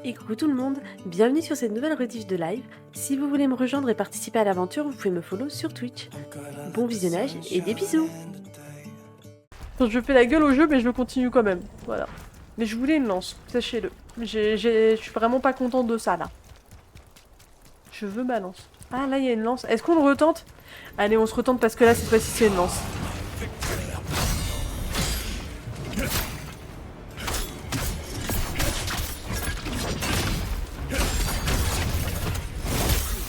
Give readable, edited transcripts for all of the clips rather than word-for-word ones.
Et coucou tout le monde, bienvenue sur cette nouvelle rediff de live. Si vous voulez me rejoindre et participer à l'aventure, vous pouvez me follow sur Twitch. Bon visionnage et des bisous. Je fais la gueule au jeu mais je le continue quand même, voilà. Mais je voulais une lance, sachez-le. Je suis vraiment pas contente de ça là. Je veux ma lance. Ah là il y a une lance, est-ce qu'on le retente? Allez on se retente parce que là cette fois-ci c'est une lance.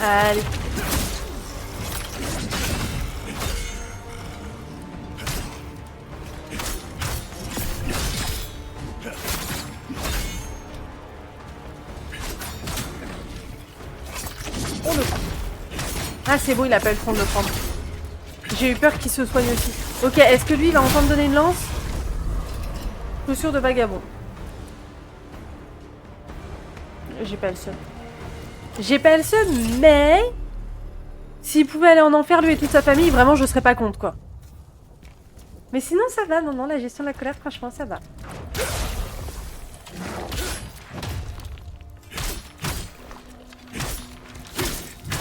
Allez. On le prend. Ah c'est bon, il a pas eu le temps de le prendre. J'ai eu peur qu'il se soigne aussi. Ok, est-ce que lui il va entendre donner une lance? Chaussure de vagabond. J'ai pas le seum. J'ai pas le seum, mais... S'il pouvait aller en enfer, lui et toute sa famille, vraiment, je serais pas contre, quoi. Mais sinon, ça va. Non, la gestion de la colère, franchement, ça va.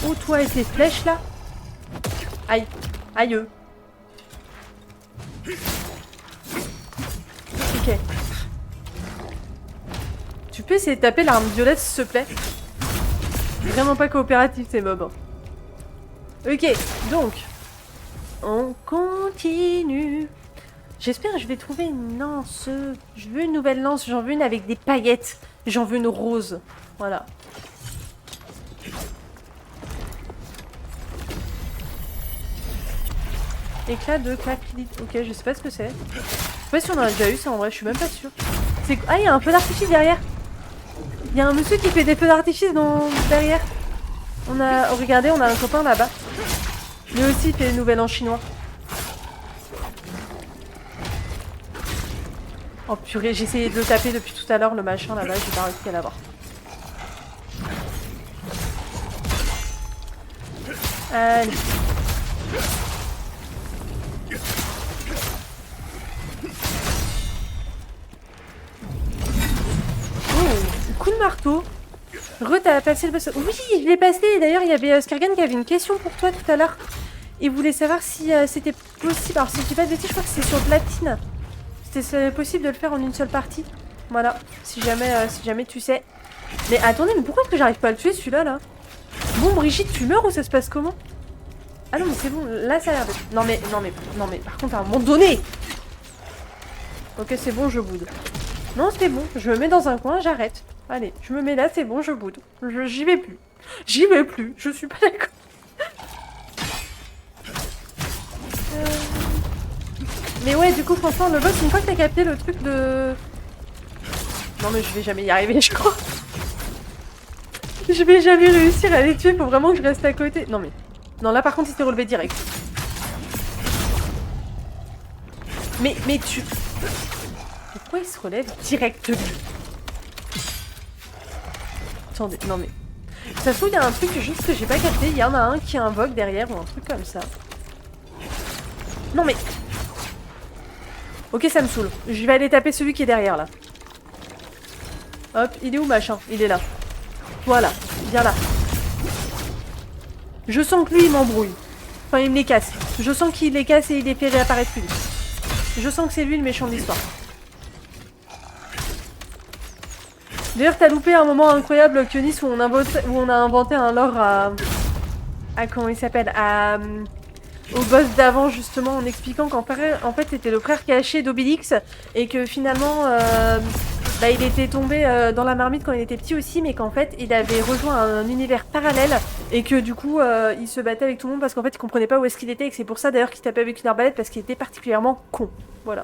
Oh, toi et tes flèches, là. Aïe. Aïe. Ok. Tu peux essayer de taper l'arme violette, s'il te plaît? Vraiment pas coopératif, ces mobs. Ok, donc... On continue. J'espère que je vais trouver une lance. Je veux une nouvelle lance. J'en veux une avec des paillettes. J'en veux une rose. Voilà. Éclat de claquelis. Ok, je sais pas ce que c'est. Je sais pas si on en a déjà eu ça en vrai. Je suis même pas sûre. Ah, il y a un feu d'artifice derrière. Il y a un monsieur qui fait des feux d'artifice derrière. Oh, regardez, on a un copain là-bas. Lui aussi il fait des nouvelles en chinois. Oh purée, j'ai essayé de le taper depuis tout à l'heure, le machin là-bas, j'ai pas réussi à l'avoir. Allez. Oh, coup de marteau. T'as passé le boss. Oui, je l'ai passé. D'ailleurs, il y avait Skargan qui avait une question pour toi tout à l'heure. Il voulait savoir si c'était possible. Alors, si je dis pas de bêtises, je crois que c'est sur platine. C'était possible de le faire en une seule partie. Voilà, si jamais tu sais. Mais attendez, mais pourquoi est-ce que j'arrive pas à le tuer celui-là là? Bon, Brigitte, tu meurs ou ça se passe comment? Ah non, mais c'est bon, là ça a l'air d'être. Non mais, par contre, à un moment donné. Ok, c'est bon, je boude. Non, c'est bon, je me mets dans un coin, j'arrête. Allez, je me mets là, c'est bon, je boude. J'y vais plus. J'y vais plus, je suis pas d'accord. Mais ouais, du coup, franchement, le boss, une fois que t'as capté le truc de... Non mais je vais jamais y arriver, je crois. Je vais jamais réussir à les tuer, faut vraiment que je reste à côté. Non mais... Non, là par contre, il s'est relevé direct. Mais tu... Pourquoi il se relève direct lui? Attendez, non mais... Ça se trouve, il y a un truc juste que j'ai pas capté. Il y en a un qui invoque derrière ou un truc comme ça. Non mais... Ok, ça me saoule. Je vais aller taper celui qui est derrière, là. Hop, il est où, machin? Il est là. Voilà, viens là. Je sens que lui, il m'embrouille. Enfin, il me les casse. Je sens qu'il les casse et il les fait réapparaître plus vite. Je sens que c'est lui le méchant de l'histoire. D'ailleurs, t'as loupé un moment incroyable, Kyonis, où on a inventé un lore à comment il s'appelle? Au boss d'avant, justement, en expliquant qu'en fait c'était le frère caché d'Obélix et que finalement il était tombé dans la marmite quand il était petit aussi, mais qu'en fait il avait rejoint un univers parallèle et que du coup il se battait avec tout le monde parce qu'en fait il comprenait pas où est-ce qu'il était et que c'est pour ça d'ailleurs qu'il tapait avec une arbalète parce qu'il était particulièrement con. Voilà.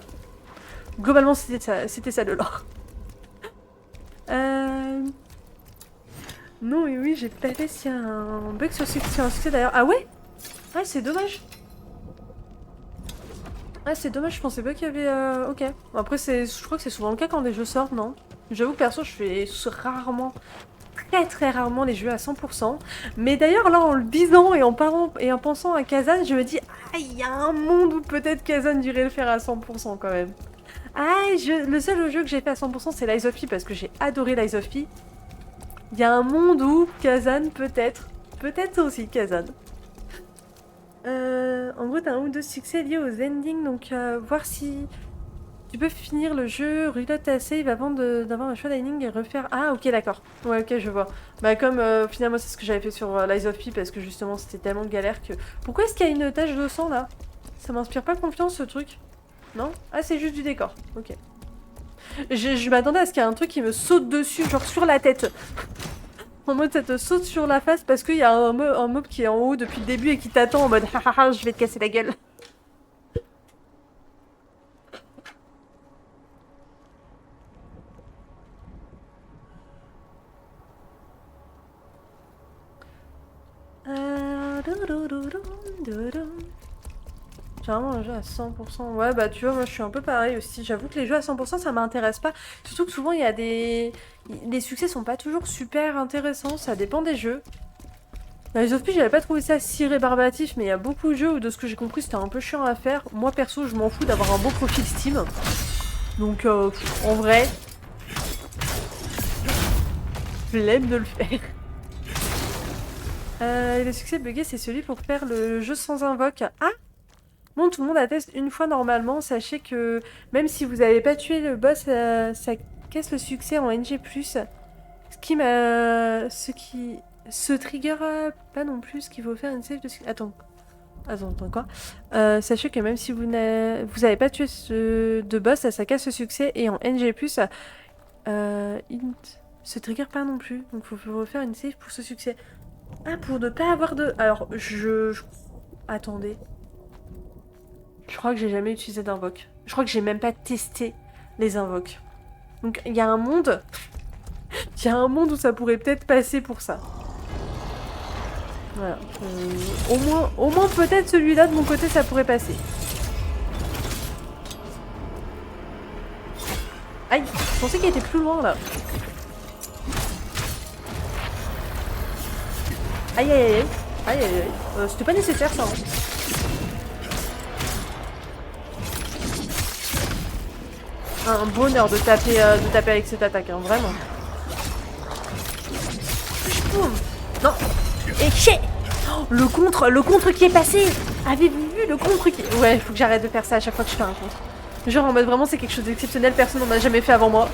Globalement c'était ça le lore. Non et oui, j'ai pas fait s'il y a un bug sur un succès d'ailleurs. Ah ouais? Ah c'est dommage. Ah c'est dommage, je pensais pas qu'il y avait... Ok. Après je crois que c'est souvent le cas quand des jeux sortent, non? J'avoue que perso je fais rarement, très rarement les jeux à 100%. Mais d'ailleurs là en le disant et en parlant et en pensant à Kazan, je me dis ah il y a un monde où peut-être Kazan dirait le faire à 100% quand même. Ah le seul jeu que j'ai fait à 100% c'est Lies of P parce que j'ai adoré Lies of P. Il y a un monde où Kazan, peut-être. Peut-être aussi Kazan. En gros, t'as un ou deux succès liés aux endings, donc voir si tu peux finir le jeu, reload ta save avant d'avoir un choix d'ending et refaire... Ah, ok, d'accord. Ouais, ok, je vois. Bah, comme finalement, c'est ce que j'avais fait sur Lies of P, parce que justement, c'était tellement galère que... Pourquoi est-ce qu'il y a une tache de sang, là? Ça m'inspire pas confiance, ce truc. Non? Ah, c'est juste du décor. Ok. Je m'attendais à ce qu'il y ait un truc qui me saute dessus, genre sur la tête. En mode, ça te saute sur la face parce qu'il y a un mob qui est en haut depuis le début et qui t'attend en mode hahaha, je vais te casser la gueule. J'ai vraiment un jeu à 100%. Ouais, bah tu vois, moi je suis un peu pareil aussi. J'avoue que les jeux à 100%, ça m'intéresse pas. Surtout que souvent, il y a des... Les succès sont pas toujours super intéressants, ça dépend des jeux. Dans les autres pays, j'avais pas trouvé ça si rébarbatif, mais il y a beaucoup de jeux où, de ce que j'ai compris, c'était un peu chiant à faire. Moi, perso, je m'en fous d'avoir un beau profil Steam. Donc, en vrai, flemme de le faire. Le succès buggé, c'est celui pour faire le jeu sans invoque. Ah! Bon, tout le monde atteste une fois normalement. Sachez que même si vous n'avez pas tué le boss, ça casse le succès en NG+. Ce trigger pas non plus, ce qu'il faut faire une save de... Attends, quoi. Sachez que même si vous n'avez pas tué de boss, ça casse le succès. Et en NG+, ce trigger pas non plus. Donc il faut refaire une save pour ce succès. Ah, pour ne pas avoir de... Alors, attendez. Je crois que j'ai jamais utilisé d'invoque. Je crois que j'ai même pas testé les invoques. Donc, il y a un monde... Il y a un monde où ça pourrait peut-être passer pour ça. Voilà. Au moins peut-être celui-là, de mon côté, ça pourrait passer. Aïe, je pensais qu'il était plus loin, là. Aïe, aïe, aïe. Aïe, aïe, aïe. C'était pas nécessaire, ça. Hein. Un bonheur de taper avec cette attaque, hein, vraiment. Boum. Non. Et chier. Oh, le contre qui est passé. Avez-vous vu le contre qui... Ouais, il faut que j'arrête de faire ça à chaque fois que je fais un contre. Genre en mode vraiment c'est quelque chose d'exceptionnel, personne n'en a jamais fait avant moi.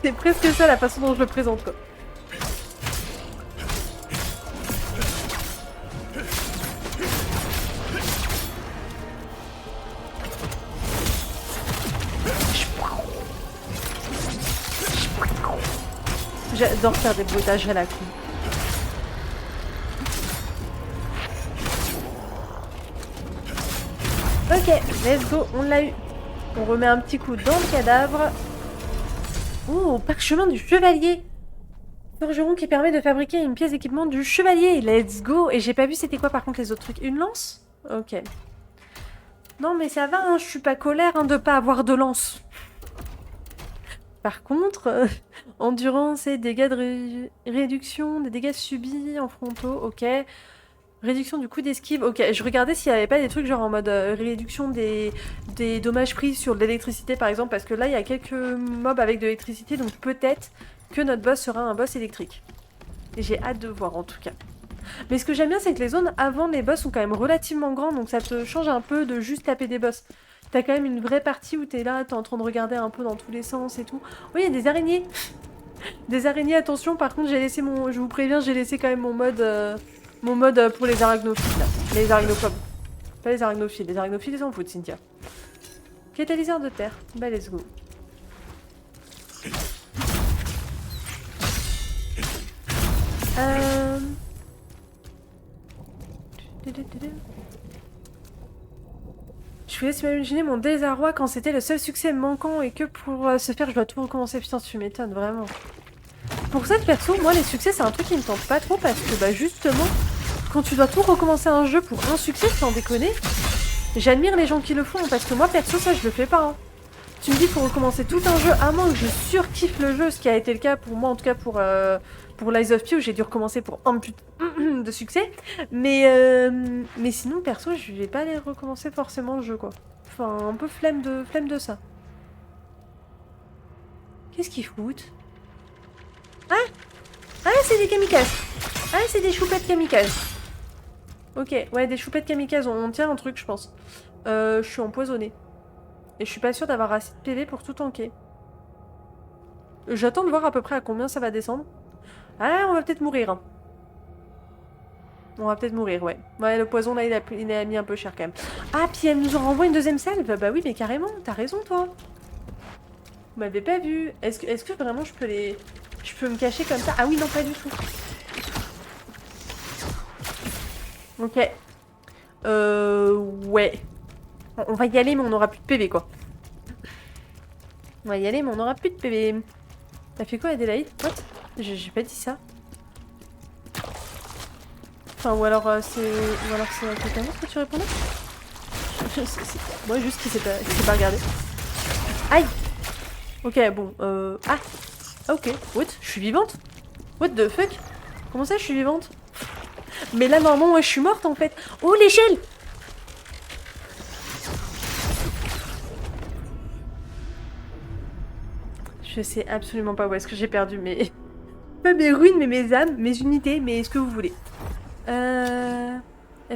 C'est presque ça la façon dont je le présente, quoi. J'adore faire des bruitages à la con. Ok, let's go, on l'a eu. On remet un petit coup dans le cadavre. Oh, parchemin du chevalier. Forgeron qui permet de fabriquer une pièce d'équipement du chevalier. Let's go. Et j'ai pas vu c'était quoi par contre les autres trucs. Une lance? Ok. Non mais ça va, hein, je suis pas colère hein, de pas avoir de lance. Par contre, endurance et dégâts de réduction des dégâts subis en frontaux, ok. Réduction du coût d'esquive, ok. Je regardais s'il n'y avait pas des trucs genre en mode réduction des dommages pris sur de l'électricité par exemple, parce que là il y a quelques mobs avec de l'électricité, donc peut-être que notre boss sera un boss électrique. Et j'ai hâte de voir en tout cas. Mais ce que j'aime bien c'est que les zones avant les boss sont quand même relativement grandes, donc ça te change un peu de juste taper des boss. T'as quand même une vraie partie où t'es là, t'es en train de regarder un peu dans tous les sens et tout. Oui, il y a des araignées. Des araignées, attention, par contre j'ai laissé mon... Je vous préviens, j'ai laissé quand même mon mode pour les arachnophiles, là. Les arachnophobes. Pas les arachnophiles. Les arachnophiles, ils s'en foutent, Cynthia. Catalyseur de terre. Bah, let's go. Je vous laisse m'imaginer mon désarroi quand c'était le seul succès manquant et que pour ce faire, je dois tout recommencer. Putain, tu m'étonnes, vraiment. Pour cette perso, moi, les succès, c'est un truc qui me tente pas trop parce que, bah, justement, quand tu dois tout recommencer un jeu pour un succès, sans déconner, j'admire les gens qui le font parce que moi, perso, ça, je le fais pas. Hein. Tu me dis faut recommencer tout un jeu, à moins que je surkiffe le jeu, ce qui a été le cas pour moi, en tout cas pour Lies of P, où j'ai dû recommencer pour un putain de succès. Mais sinon, perso, je vais pas aller recommencer forcément le jeu, quoi. Enfin, un peu flemme de ça. Qu'est-ce qu'ils foutent? Ah, c'est des kamikazes. Ah, c'est des choupettes kamikazes. Ok, ouais, des choupettes kamikazes, on tient un truc, je pense. Je suis empoisonnée. Et je suis pas sûre d'avoir assez de PV pour tout tanker. J'attends de voir à peu près à combien ça va descendre. Ah, on va peut-être mourir. Hein. On va peut-être mourir, ouais. Ouais, le poison, là, il a mis un peu cher, quand même. Ah, puis elle nous en renvoie une deuxième salve. Bah oui, mais carrément, t'as raison, toi. Vous m'avez pas vu. Est-ce que vraiment je peux les... Je peux me cacher comme ça? Ah oui, non, pas du tout. Ok. Ouais. On va y aller, mais on aura plus de PV, quoi. On va y aller, mais on aura plus de PV. T'as fait quoi, Adélaïde? What? J'ai pas dit ça. Enfin, ou alors c'est à quelqu'un d'autre que tu répondais? Moi, juste qui s'est pas regardé. Aïe! Ok, bon, Ah! Ok, what? Je suis vivante? What the fuck? Comment ça, je suis vivante? Mais là, normalement, moi, je suis morte, en fait. Oh, l'échelle! Je sais absolument pas où est-ce que j'ai perdu mes... Pas mes runes, mais mes âmes, mes unités, mais ce que vous voulez. Elle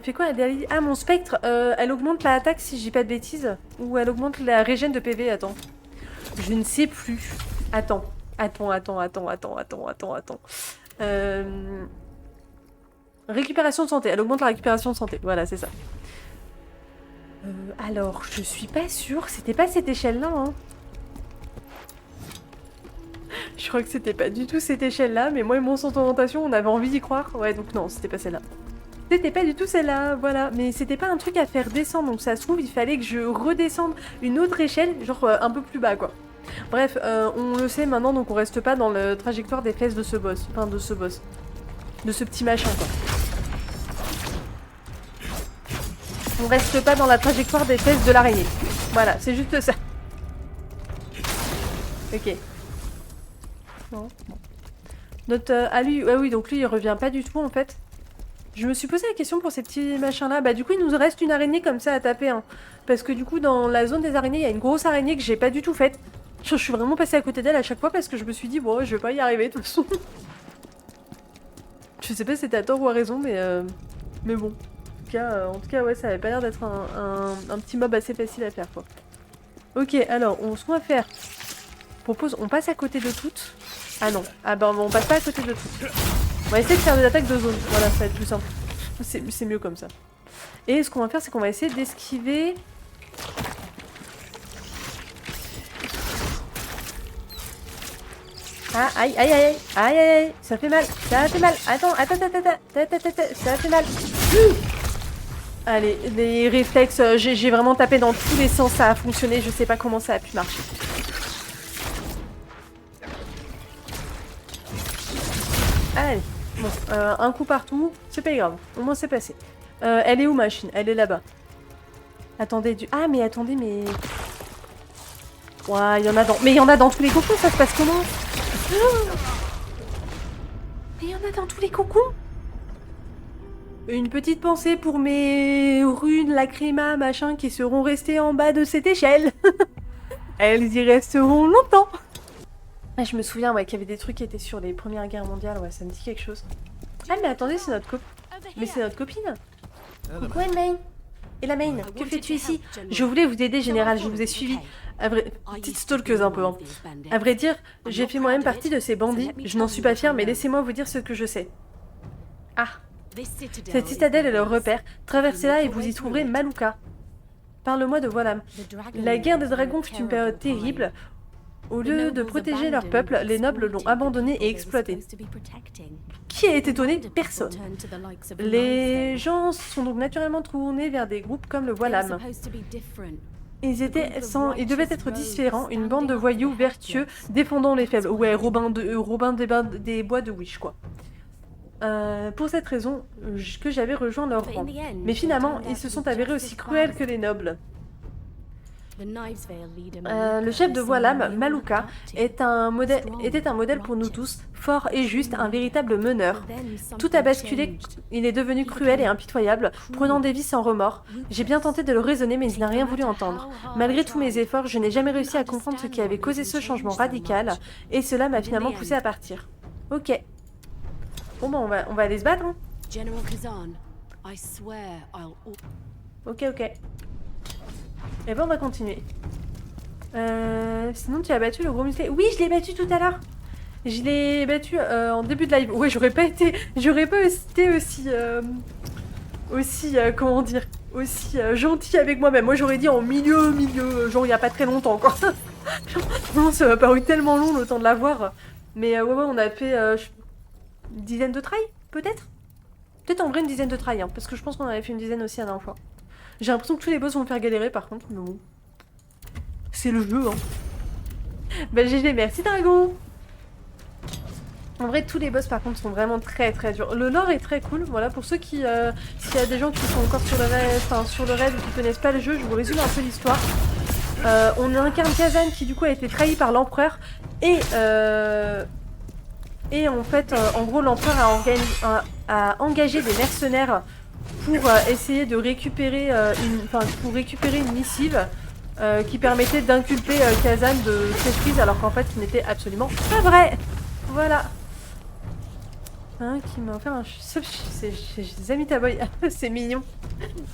fait quoi? Ah, mon spectre, elle augmente l'attaque si je dis pas de bêtises. Ou elle augmente la régène de PV, attends. Je ne sais plus. Attends. Récupération de santé. Elle augmente la récupération de santé. Voilà, c'est ça. Alors, je suis pas sûre. C'était pas cette échelle-là, hein. Je crois que c'était pas du tout cette échelle-là, mais moi et mon centre d'orientation, on avait envie d'y croire. Ouais, donc non, c'était pas celle-là. C'était pas du tout celle-là, voilà. Mais c'était pas un truc à faire descendre, donc ça se trouve, il fallait que je redescende une autre échelle, genre un peu plus bas, quoi. Bref, on le sait maintenant, donc on reste pas dans la trajectoire des fesses de ce boss. Enfin, de ce boss. De ce petit machin, quoi. On reste pas dans la trajectoire des fesses de l'araignée. Voilà, c'est juste ça. Ok. Bon. Notre... ah lui, ouais, oui, donc lui il revient pas du tout en fait. Je me suis posé la question pour ces petits machins là. Bah du coup il nous reste une araignée comme ça à taper. Hein. Parce que du coup dans la zone des araignées il y a une grosse araignée que j'ai pas du tout faite. Je suis vraiment passée à côté d'elle à chaque fois parce que je me suis dit bon je vais pas y arriver de toute façon. Je sais pas si c'était à tort ou à raison mais bon. En tout cas ouais ça avait pas l'air d'être un petit mob assez facile à faire quoi. Ok alors ce qu'on va faire. Propose on passe à côté de toutes. Ah non, ah bah on passe pas à côté de tout. On va essayer de faire des attaques de zone, voilà, ça va être plus simple. C'est mieux comme ça. Et ce qu'on va faire, c'est qu'on va essayer d'esquiver... Ah, aïe, aïe, aïe, aïe, aïe, aïe, ça fait mal, ça fait mal. Attends, ça fait mal. Allez, les réflexes, j'ai vraiment tapé dans tous les sens, ça a fonctionné, je sais pas comment ça a pu marcher. Allez, bon, un coup partout, c'est pas grave, au moins c'est passé. Elle est où ma chine? Elle est là-bas. Attendez, ah mais attendez, mais... Ouais, il y en a dans... Mais il y en a dans tous les cocons, ça se passe comment? Mais il y en a dans tous les cocons? Une petite pensée pour mes runes, lacryma, machin, qui seront restées en bas de cette échelle. Elles y resteront longtemps. Ah, je me souviens ouais, qu'il y avait des trucs qui étaient sur les Premières Guerres mondiales, ouais, ça me dit quelque chose. Ah mais attendez, c'est notre Mais c'est notre copine. Coucou Main. Et la Main, que fais-tu ici? Je voulais vous aider, Général, je vous ai suivi. Petite stalkeuse un peu. Hein. À vrai dire, j'ai fait moi-même partie de ces bandits. Je n'en suis pas fière, mais laissez-moi vous dire ce que je sais. Ah. Cette citadelle est leur repère. Traversez-la et vous y trouverez Malouka. Parle-moi de Voilam. La guerre des dragons fut une période terrible. Au lieu de protéger leur peuple, les nobles l'ont abandonné et exploité. Qui a été étonné? Personne. Les gens sont donc naturellement tournés vers des groupes comme le Voilam. Ils devaient être différents, une bande de voyous vertueux défendant les faibles. Ouais, Robin des bois de Wish, quoi. Pour cette raison que j'avais rejoint leur rang. Mais finalement, ils se sont avérés aussi cruels que les nobles. Le chef de Voilam, Malouka, était un modèle pour nous tous, fort et juste, un véritable meneur. Tout a basculé, il est devenu cruel et impitoyable, prenant des vies sans remords. J'ai bien tenté de le raisonner, mais il n'a rien voulu entendre. Malgré tous mes efforts, je n'ai jamais réussi à comprendre ce qui avait causé ce changement radical, et cela m'a finalement poussé à partir. Ok. Bon bah on va aller se battre hein. General Kazan, I swear I'll... Ok. Et ben on va continuer. Sinon tu as battu le gros musclé. Oui je l'ai battu tout à l'heure. Je l'ai battu en début de live. Ouais j'aurais pas été aussi... comment dire, aussi gentil avec moi-même. Moi j'aurais dit en milieu, genre il y a pas très longtemps quoi. Non, ça m'a paru tellement long le temps de l'avoir. Mais ouais, on a fait une dizaine de tries, peut-être. Peut-être en vrai une dizaine de tries, hein, parce que je pense qu'on avait fait une dizaine aussi la dernière fois. J'ai l'impression que tous les boss vont me faire galérer par contre, mais bon. C'est le jeu, hein. Bah GG, merci Dragon. En vrai, tous les boss par contre sont vraiment très durs. Le lore est très cool, voilà, pour ceux qui... s'il y a des gens qui sont encore sur le raid ou qui connaissent pas le jeu, je vous résume un peu l'histoire. On incarne Kazan qui du coup a été trahi par l'empereur et en fait, en gros, l'empereur a engagé des mercenaires pour essayer de récupérer une missive qui permettait d'inculper Kazan de traîtrise alors qu'en fait, ce n'était absolument pas vrai. Voilà. Hein, qui m'a offert un... C'est Zamita Boy. C'est mignon.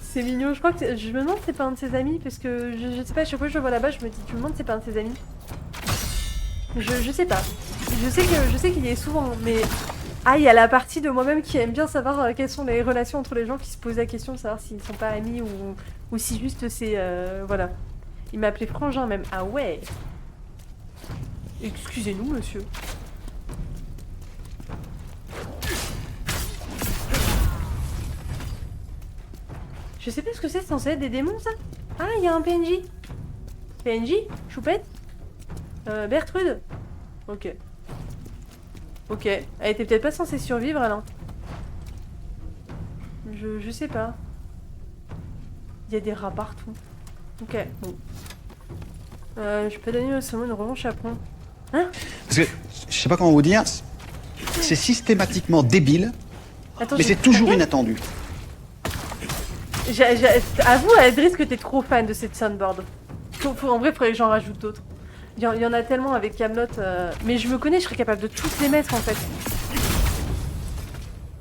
C'est mignon. Je crois que... Je me demande si c'est pas un de ses amis parce que je sais pas, à chaque fois que je le vois là-bas, je me dis, tu me demandes si c'est pas un de ses amis. Je sais pas. Je sais qu'il y est souvent, mais... Ah, il y a la partie de moi-même qui aime bien savoir quelles sont les relations entre les gens qui se posent la question de savoir s'ils sont pas amis ou si juste c'est... voilà. Il m'a appelé Frangin même. Ah ouais. Excusez-nous, monsieur. Je sais pas ce que c'est censé être des démons, ça. Ah, il y a un PNJ. PNJ Choupette Bertrude. Ok. Ok. Elle était peut-être pas censée survivre, alors. Je sais pas. Il y a des rats partout. Ok, bon. Je peux donner au summon une revanche à point. Hein? Parce que, je sais pas comment vous dire, c'est systématiquement débile, Attends, mais c'est toujours inattendu. Avoue à Edris que t'es trop fan de cette soundboard. En vrai, faudrait que j'en rajoute d'autres. Il y en a tellement avec Camelot, mais je me connais, je serais capable de toutes les mettre en fait.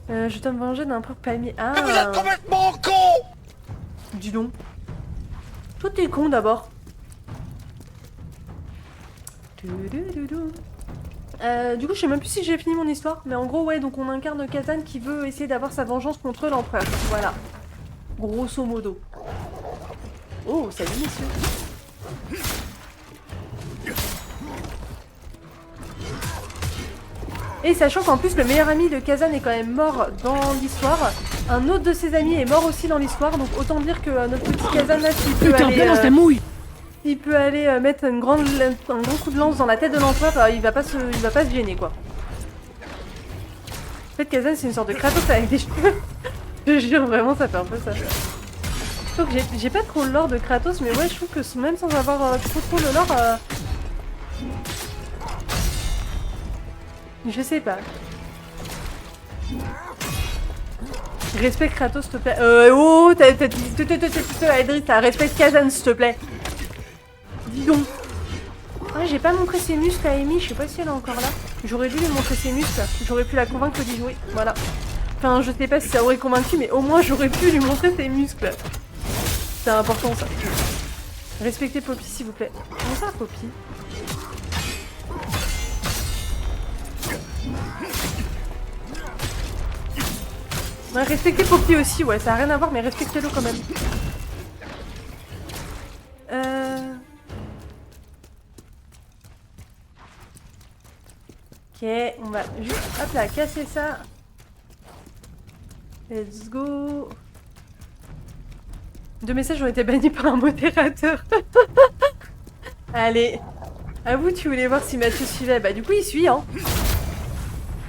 Je dois me venger d'un propre palmier. Ah. Mais vous êtes complètement con! Dis donc. Toi t'es con d'abord. Du coup, je sais même plus si j'ai fini mon histoire, mais en gros, ouais, donc on incarne Kazan qui veut essayer d'avoir sa vengeance contre l'empereur. Voilà. Grosso modo. Oh, salut messieurs. Et sachant qu'en plus le meilleur ami de Kazan est quand même mort dans l'histoire, un autre de ses amis est mort aussi dans l'histoire, donc autant dire que notre petit Kazan là, s'il peut aller, il peut aller mettre un grand coup de lance dans la tête de l'empereur, il va pas se gêner quoi. En fait Kazan c'est une sorte de Kratos avec des cheveux. Je jure vraiment ça fait un peu ça. Je trouve que j'ai pas trop le lore de Kratos, mais ouais je trouve que même sans avoir trop le lore... Je sais pas. Respecte Kratos, s'il te plaît. Oh, Edris, respecte Kazan, s'il te plaît. Dis donc. Ah, j'ai pas montré ses muscles à Amy, je sais pas si elle est encore là. J'aurais dû lui montrer ses muscles, j'aurais pu la convaincre d'y jouer. Voilà. Enfin, je sais pas si ça aurait convaincu, mais au moins j'aurais pu lui montrer ses muscles. C'est important ça. Respectez Poppy, s'il vous plaît. Comment ça, Poppy? Ouais, respectez Poppy aussi, ouais, ça a rien à voir, mais respectez-le quand même. Ok, on va juste, hop là, casser ça. Let's go. 2 messages ont été bannis par un modérateur. Allez. À vous, tu voulais voir si Mathieu suivait. Bah du coup, il suit, hein.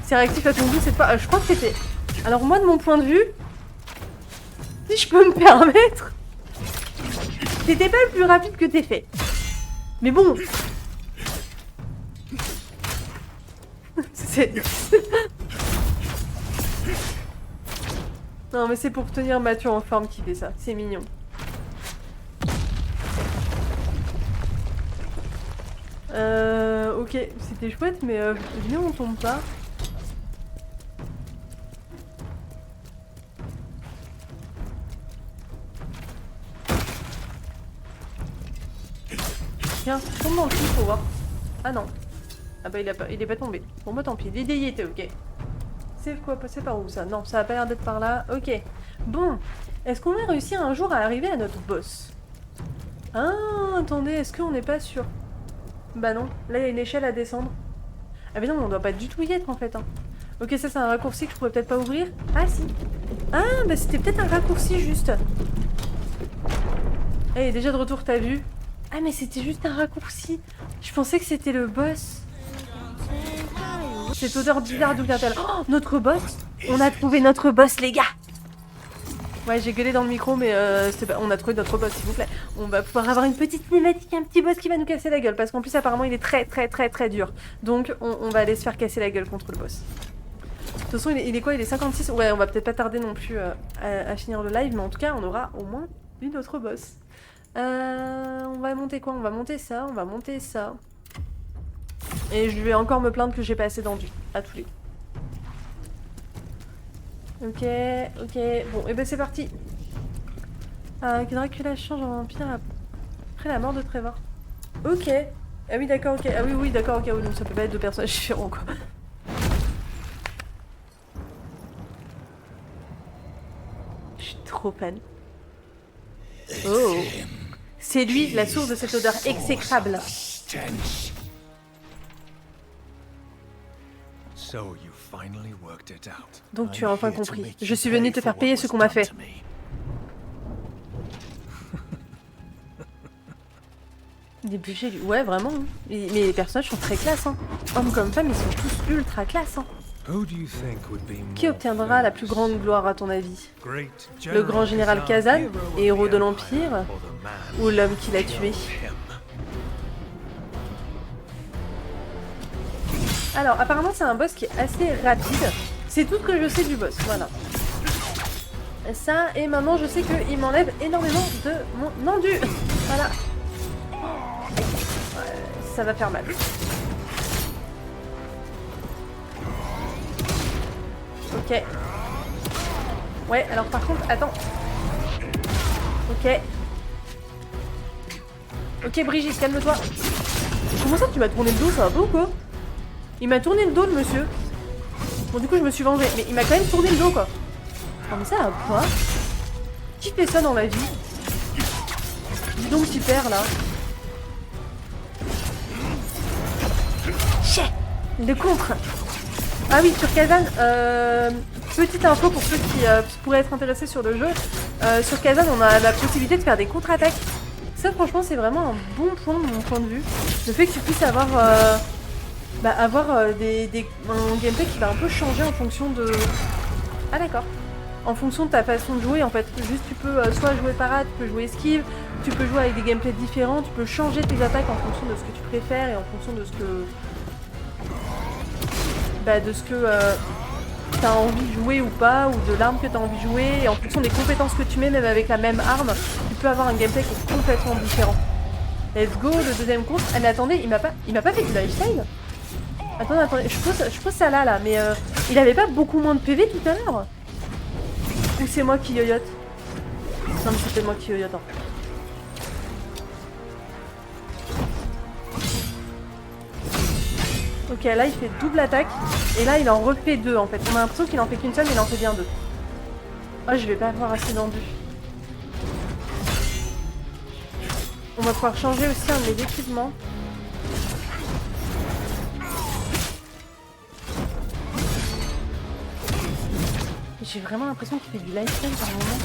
C'est réactif à ton goût cette fois. Je crois que c'était... Alors moi, de mon point de vue, si je peux me permettre, c'était pas le plus rapide que t'es fait. Mais bon. C'est... Non mais c'est pour tenir Mathieu en forme qui fait ça. C'est mignon. Ok, c'était chouette, mais venez on tombe pas. Tiens, tombe dans le trou, faut voir. Ah non. Ah bah il est pas tombé. Bon bah tant pis, l'idée y était, ok. C'est quoi, passer par où ça? Non, ça a pas l'air d'être par là. Ok. Bon. Est-ce qu'on va réussir un jour à arriver à notre boss? Ah, attendez, est-ce qu'on n'est pas sûr? Bah non, là il y a une échelle à descendre. Ah mais non, on doit pas du tout y être en fait. Hein. Ok, ça c'est un raccourci que je pourrais peut-être pas ouvrir. Ah si. Ah, bah c'était peut-être un raccourci juste. Eh, déjà de retour, t'as vu? Ah mais c'était juste un raccourci. Je pensais que c'était le boss. Cette odeur bizarre d'où vient-elle? Oh, notre boss! On a trouvé notre boss, les gars! Ouais, j'ai gueulé dans le micro, mais on a trouvé notre boss, s'il vous plaît. On va pouvoir avoir une petite cinématique, un petit boss qui va nous casser la gueule, parce qu'en plus, apparemment, il est très dur. Donc, on va aller se faire casser la gueule contre le boss. De toute façon, il est quoi? Il est 56? Ouais, on va peut-être pas tarder non plus à finir le live, mais en tout cas, on aura au moins une autre boss. On va monter quoi? On va monter ça, on va monter ça. Et je vais encore me plaindre que j'ai pas assez d'enduit, à tous les coups. Ok, bon, et ben c'est parti. Que Dracula change en vampire après la mort de Trevor. Ok. Ah oui, d'accord, ok. Ah oui, d'accord, ok. Oui, donc ça peut pas être deux personnages différents, quoi. Je suis trop fan. Oh. C'est lui, la source de cette odeur exécrable. Donc tu as enfin compris. Je suis venu te faire payer ce qu'on m'a fait. Des budgets, ouais, vraiment. Mais les personnages sont très classe, hein. Hommes comme femmes, ils sont tous ultra classe, hein. Qui obtiendra la plus grande gloire à ton avis? Le grand général Kazan, héros de l'Empire, ou l'homme qui l'a tué? Alors, apparemment, c'est un boss qui est assez rapide. C'est tout ce que je sais du boss, voilà. Ça, et maintenant, je sais qu'il m'enlève énormément de mon endu. Voilà. Ouais, ça va faire mal. Ok. Ouais, alors par contre, attends. Ok. Ok, Brigitte, calme-toi. Comment ça, tu m'as tourné le dos, ça va pas ou quoi? Il m'a tourné le dos, le monsieur. Bon, du coup, je me suis vengée. Mais il m'a quand même tourné le dos, quoi. Oh, mais ça va quoi? Qui fait ça dans la vie? Dis donc, petit père, là. Chais! Le contre. Ah oui, sur Kazan, petite info pour ceux qui pourraient être intéressés sur le jeu. Sur Kazan, on a la possibilité de faire des contre-attaques. Ça, franchement, c'est vraiment un bon point de mon point de vue. Le fait que tu puisses avoir... un gameplay qui va un peu changer en fonction de... Ah d'accord. En fonction de ta façon de jouer en fait. Juste tu peux soit jouer parade, tu peux jouer esquive, tu peux jouer avec des gameplays différents, tu peux changer tes attaques en fonction de ce que tu préfères et en fonction de ce que... t'as envie de jouer ou pas, ou de l'arme que t'as envie de jouer, et en fonction des compétences que tu mets, même avec la même arme, tu peux avoir un gameplay qui est complètement différent. Let's go, le deuxième contre. Ah mais attendez, il m'a pas fait du lifestyle? Attendez, je pose ça là, mais il avait pas beaucoup moins de PV tout à l'heure? Ou c'est moi qui yoyote? Non mais c'est peut-être moi qui yoyote. Hein. Ok, là il fait double attaque, et là il en refait deux en fait. On a l'impression qu'il en fait qu'une seule, mais il en fait bien deux. Oh, je vais pas avoir assez d'endu. On va pouvoir changer aussi un de mes équipements. J'ai vraiment l'impression qu'il fait du lifestyle par moment.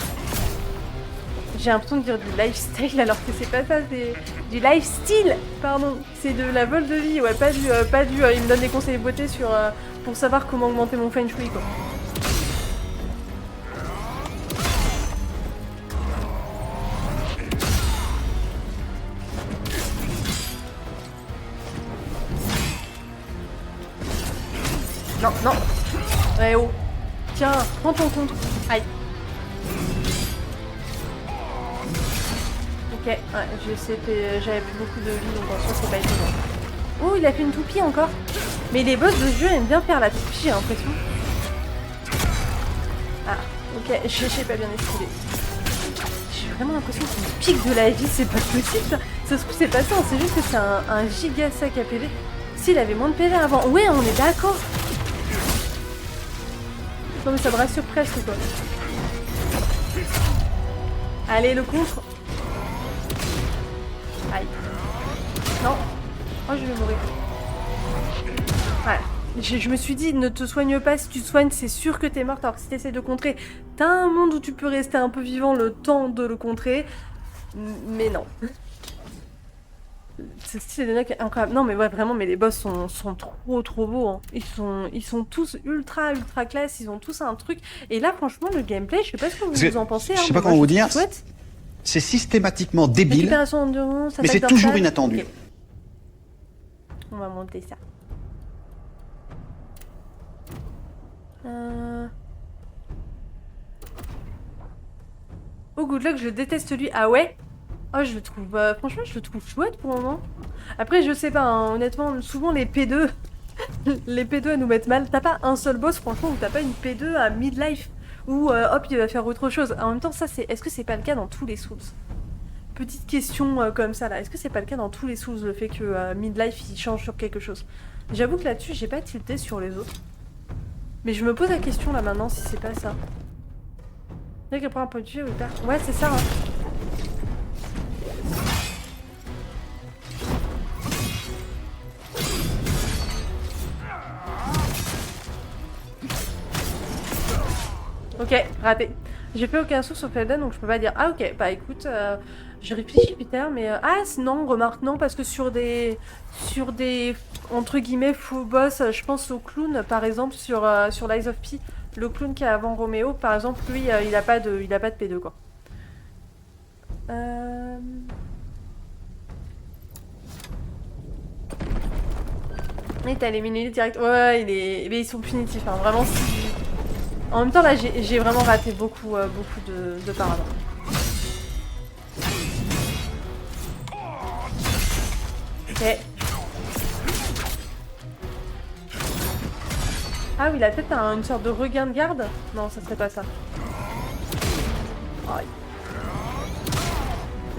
J'ai l'impression de dire du lifestyle alors que c'est pas ça, c'est du lifestyle, pardon. C'est de la vol de vie, ouais, pas du il me donne des conseils de beauté sur, pour savoir comment augmenter mon feng shui, quoi. Non, non. Ouais, oh. Tiens, prends ton contre. Aïe. Ok, ouais, j'avais plus beaucoup de vie, donc en soi c'est pas étonnant. Oh, il a fait une toupie encore. Mais les boss de ce jeu aiment bien faire la toupie, j'ai l'impression. Ah, ok, j'ai pas bien esquivé. J'ai vraiment l'impression qu'il me pique de la vie, c'est pas possible ça. Ça se trouve, c'est pas ça, c'est juste que c'est un giga sac à PV. S'il avait moins de PV avant. Ouais, on est d'accord. Non, mais ça me rassure presque, quoi. Allez, le contre. Aïe. Non. Oh, je vais mourir. Ouais. Je me suis dit, ne te soigne pas, si tu te soignes, c'est sûr que t'es morte. Alors que si t'essaies de contrer, t'as un monde où tu peux rester un peu vivant le temps de le contrer. Mais non. Ce style de deck est incroyable. Non mais ouais, vraiment, mais les boss sont trop beaux. Hein. Ils sont tous ultra classe, ils ont tous un truc. Et là, franchement, le gameplay, je sais pas ce que vous en pensez. Je hein, sais pas comment vous dire. C'est systématiquement débile. Récupération endurance, mais c'est toujours inattendu. Okay. On va monter ça. Oh, good luck, je déteste lui. Ah ouais? Oh, je le trouve... franchement, je le trouve chouette pour le moment. Après, je sais pas, hein, honnêtement, souvent les P2... les P2, elles nous mettent mal. T'as pas un seul boss, franchement, où t'as pas une P2 à midlife. Où, hop, il va faire autre chose. En même temps, ça, c'est... Est-ce que c'est pas le cas dans tous les Souls? Petite question comme ça, là. Est-ce que c'est pas le cas dans tous les Souls, le fait que midlife, il change sur quelque chose? J'avoue que là-dessus, j'ai pas tilté sur les autres. Mais je me pose la question, là, maintenant, si c'est pas ça. Dès qu'elle prend un point de vue, oui, ouais, c'est ça, hein. Ok, raté. J'ai fait aucun saut sauf Elden, donc je peux pas dire. Ah ok, bah écoute, je réfléchis Peter, mais ah non, remarque non, parce que sur des entre guillemets faux boss, je pense au clown par exemple sur Lies of P, le clown qui est avant Roméo, par exemple, lui il a pas de P2 quoi. Et t'as éliminé direct. Ouais, mais ils sont punitifs, hein. Vraiment. En même temps, là, j'ai vraiment raté beaucoup de paradis. Ok. Ah oui, il a peut-être une sorte de regain de garde. Non, ça serait pas ça. Aïe.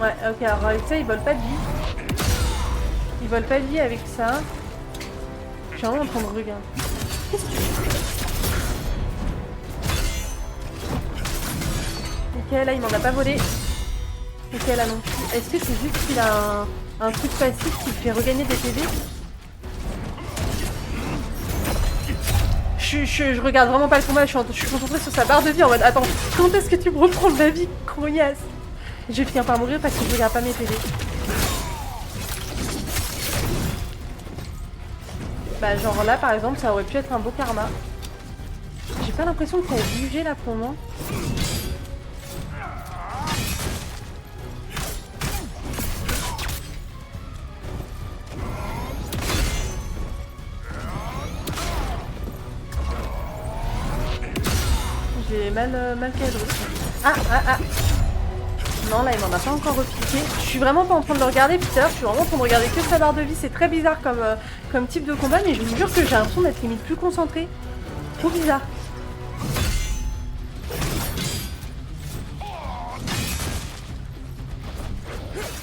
Ouais, ok, alors avec ça, ils volent pas de vie. Ils volent pas de vie avec ça. Je suis vraiment en train de regarder. Qu'est-ce que tu fais? Ok, là il m'en a pas volé. Ok, là non plus. Est-ce que c'est juste qu'il a un truc passif qui fait regagner des PV? Je regarde vraiment pas le combat, je suis concentrée sur sa barre de vie en mode attends, quand est-ce que tu me reprends de la vie, crognasse? Je vais finir par mourir parce que je regarde pas mes PV. Bah genre là par exemple ça aurait pu être un beau karma. J'ai pas l'impression que t'as bougé là pour moi. J'ai mal cadré. Ah. Non, là, il m'en a pas encore repiqué. Je suis vraiment pas en train de le regarder, Peter. Je suis vraiment en train de regarder que sa barre de vie. C'est très bizarre comme type de combat, mais je vous jure que j'ai l'impression d'être limite plus concentrée. Trop bizarre.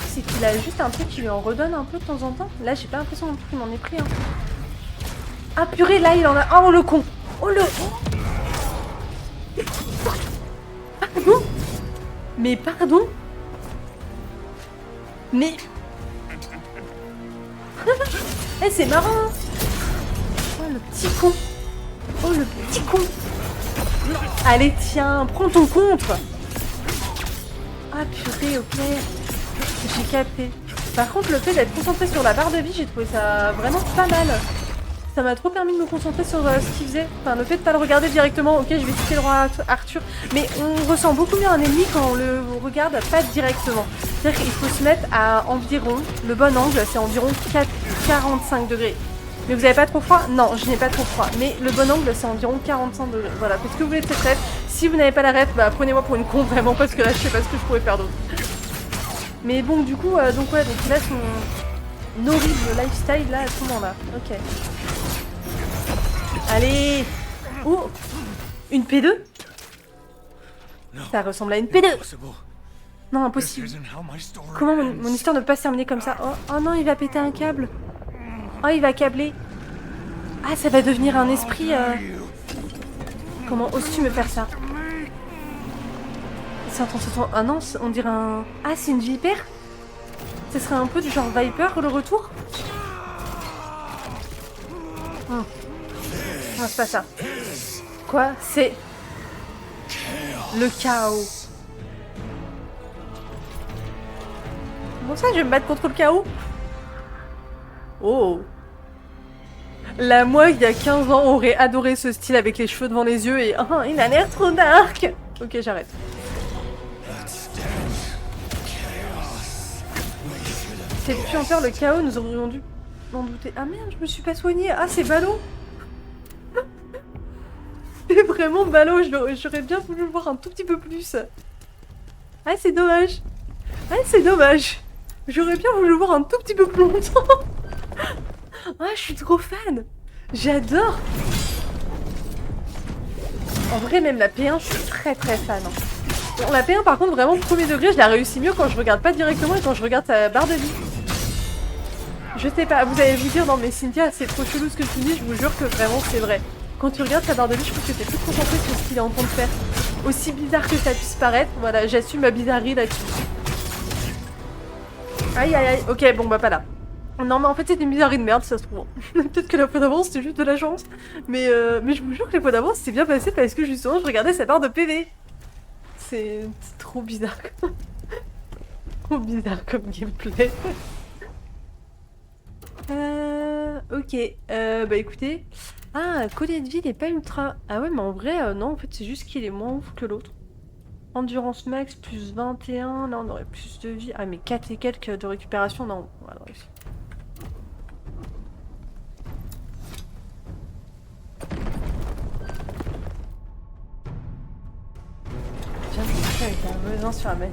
C'est qu'il a juste un truc qui lui en redonne un peu de temps en temps. Là, j'ai pas l'impression non plus qu'il m'en ait pris. Hein. Ah purée, là, il en a... Oh, le con. Oh, le... Pardon? Mais pardon? Mais... Eh, c'est marrant. Oh, le petit con. Oh, le petit con. Allez, tiens, prends ton contre. Ah, purée, ok. J'ai capté. Par contre, le fait d'être concentré sur la barre de vie, j'ai trouvé ça vraiment pas mal. Ça m'a trop permis de me concentrer sur ce qu'il faisait. Enfin, le fait de pas le regarder directement, ok, je vais citer le roi Arthur, mais on ressent beaucoup mieux un ennemi quand on le regarde pas directement. C'est-à-dire qu'il faut se mettre à environ, le bon angle, c'est environ 45 degrés. Mais vous avez pas trop froid? Non, je n'ai pas trop froid. Mais le bon angle, c'est environ 45 degrés. Voilà, parce que vous voulez de cette ref. Si vous n'avez pas la ref, bah prenez-moi pour une con, vraiment, parce que là, je sais pas ce que je pourrais faire d'autre. Mais bon, du coup, donc il a son horrible lifestyle là à ce moment-là. Ok. Allez! Oh! Une P2? Ça ressemble à une P2! Non, impossible. Comment mon histoire ne peut pas se terminer comme ça? Oh non, il va péter un câble. Oh, il va câbler. Ah, ça va devenir un esprit... Comment oses-tu me faire ça? Attends. Ah non, on dirait un... Ah, c'est une vipère? Ce serait un peu du genre Viper, le retour? Non, c'est pas ça. Quoi? C'est... le chaos. Bon ça, je vais me battre contre le chaos. Oh. La moi, il y a 15 ans, aurait adoré ce style avec les cheveux devant les yeux et... Oh, il a l'air trop dark. Ok, j'arrête. C'est plus en peur le chaos, nous aurions dû m'en douter. Ah merde, je me suis pas soignée. Ah, c'est ballot. C'est vraiment ballot, j'aurais bien voulu le voir un tout petit peu plus. Ah, c'est dommage. Ah, c'est dommage. J'aurais bien voulu le voir un tout petit peu plus longtemps. Ah, je suis trop fan. J'adore. En vrai, même la P1, je suis très fan. Bon, la P1, par contre, vraiment, premier degré, je la réussis mieux quand je regarde pas directement et quand je regarde sa barre de vie. Je sais pas, vous allez vous dire, non mais Cynthia, c'est trop chelou ce que tu dis, je vous jure que vraiment, c'est vrai. Quand tu regardes sa barre de vie, je trouve que t'es plus concentré sur ce qu'il est en train de faire. Aussi bizarre que ça puisse paraître, voilà, j'assume ma bizarrerie là-dessus. Aïe, ok, bon bah pas là. Non mais en fait c'est une bizarrerie de merde, ça se trouve. Peut-être que la fois d'avance c'était juste de la chance. Mais je vous jure que la fois d'avance c'était bien passé parce que justement je regardais sa barre de PV. C'est trop bizarre. Trop bizarre comme gameplay. Ok. Bah écoutez. Ah, collier de vie il est pas ultra... Ah ouais mais en vrai non en fait c'est juste qu'il est moins ouf que l'autre. Endurance max plus 21, là on aurait plus de vie. Ah mais 4 et quelques de récupération, non, on va le réussir. Viens de avec un besoin sur la main.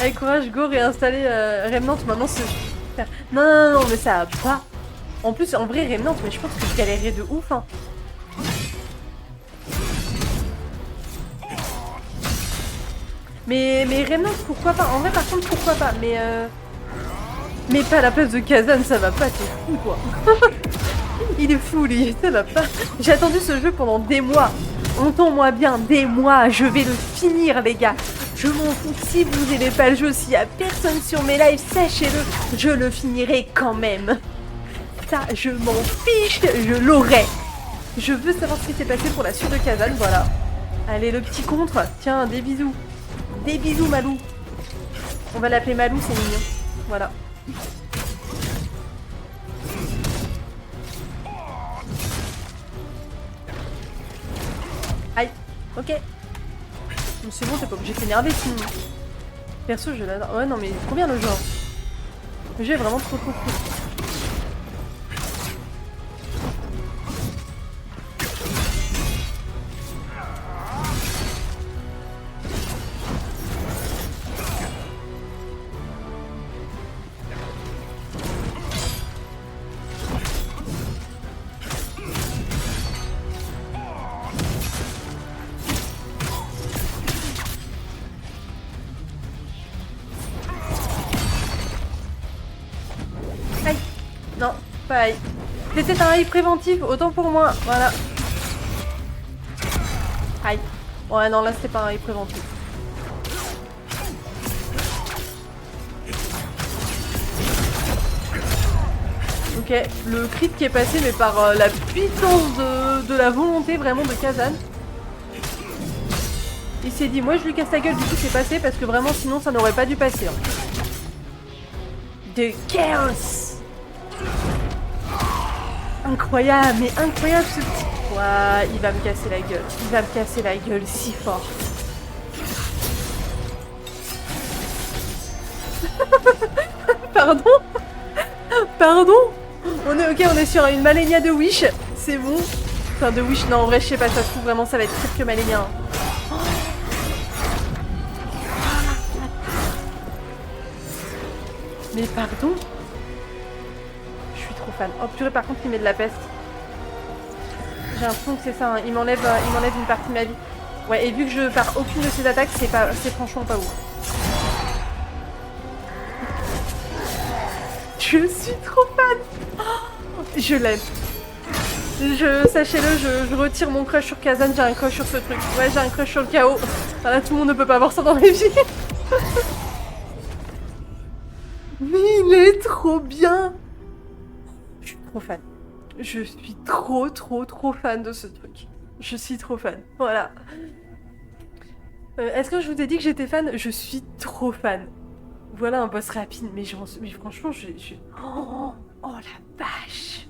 Allez courage, go, réinstaller Remnant maintenant c'est... Non, mais ça va pas. En plus en vrai Remnant, mais je pense que je galérerais de ouf hein. Mais Remnant, pourquoi pas? En vrai, par contre, pourquoi pas? Mais pas à la place de Kazan, ça va pas, t'es fou, quoi. Il est fou, lui, ça va pas. J'ai attendu ce jeu pendant des mois. Entends-moi bien, des mois. Je vais le finir, les gars. Je m'en fous si vous aimez pas le jeu, s'il y a personne sur mes lives, sachez-le, je le finirai quand même. Ça, je m'en fiche, je l'aurai. Je veux savoir ce qui s'est passé pour la suite de Kazan, voilà. Allez, le petit contre. Tiens, des bisous. Des bisous Malou. On va l'appeler Malou, c'est mignon. Voilà. Aïe. Ok. C'est bon, t'es pas obligé de t'énerver sinon. Perso, je l'adore. Ouais, non mais trop bien le jeu. Le jeu est vraiment trop cool. Non, pareil. C'était un high préventif, autant pour moi. Voilà. Aïe. Ouais, non, là, c'était pas un high préventif. Ok, le crit qui est passé, mais par la puissance de la volonté vraiment de Kazan. Il s'est dit, moi je lui casse la gueule, du coup c'est passé, parce que vraiment sinon ça n'aurait pas dû passer. Hein. De chaos. Incroyable, mais incroyable ce petit... Ouah, il va me casser la gueule. Il va me casser la gueule si fort. Pardon? Pardon? On est ok, on est sur une Malenia de Wish. C'est bon. Enfin de Wish, non en vrai je sais pas, ça se trouve vraiment ça va être pire que Malenia. Hein. Mais pardon? Je suis trop fan. Oh purée, par contre il met de la peste. J'ai l'impression que c'est ça, hein. Il m'enlève une partie de ma vie. Ouais, et vu que je pars aucune de ses attaques, c'est franchement pas ouf. Je suis trop fan. Oh, je l'aime. Sachez-le, je retire mon crush sur Kazan, j'ai un crush sur ce truc. Ouais, j'ai un crush sur le chaos. Voilà, tout le monde ne peut pas avoir ça dans les vies. Mais il est trop bien. Je suis trop fan. Je suis trop fan de ce truc. Je suis trop fan. Voilà. Est-ce que je vous ai dit que j'étais fan? Je suis trop fan. Voilà un boss rapide, mais franchement, Oh, oh la vache.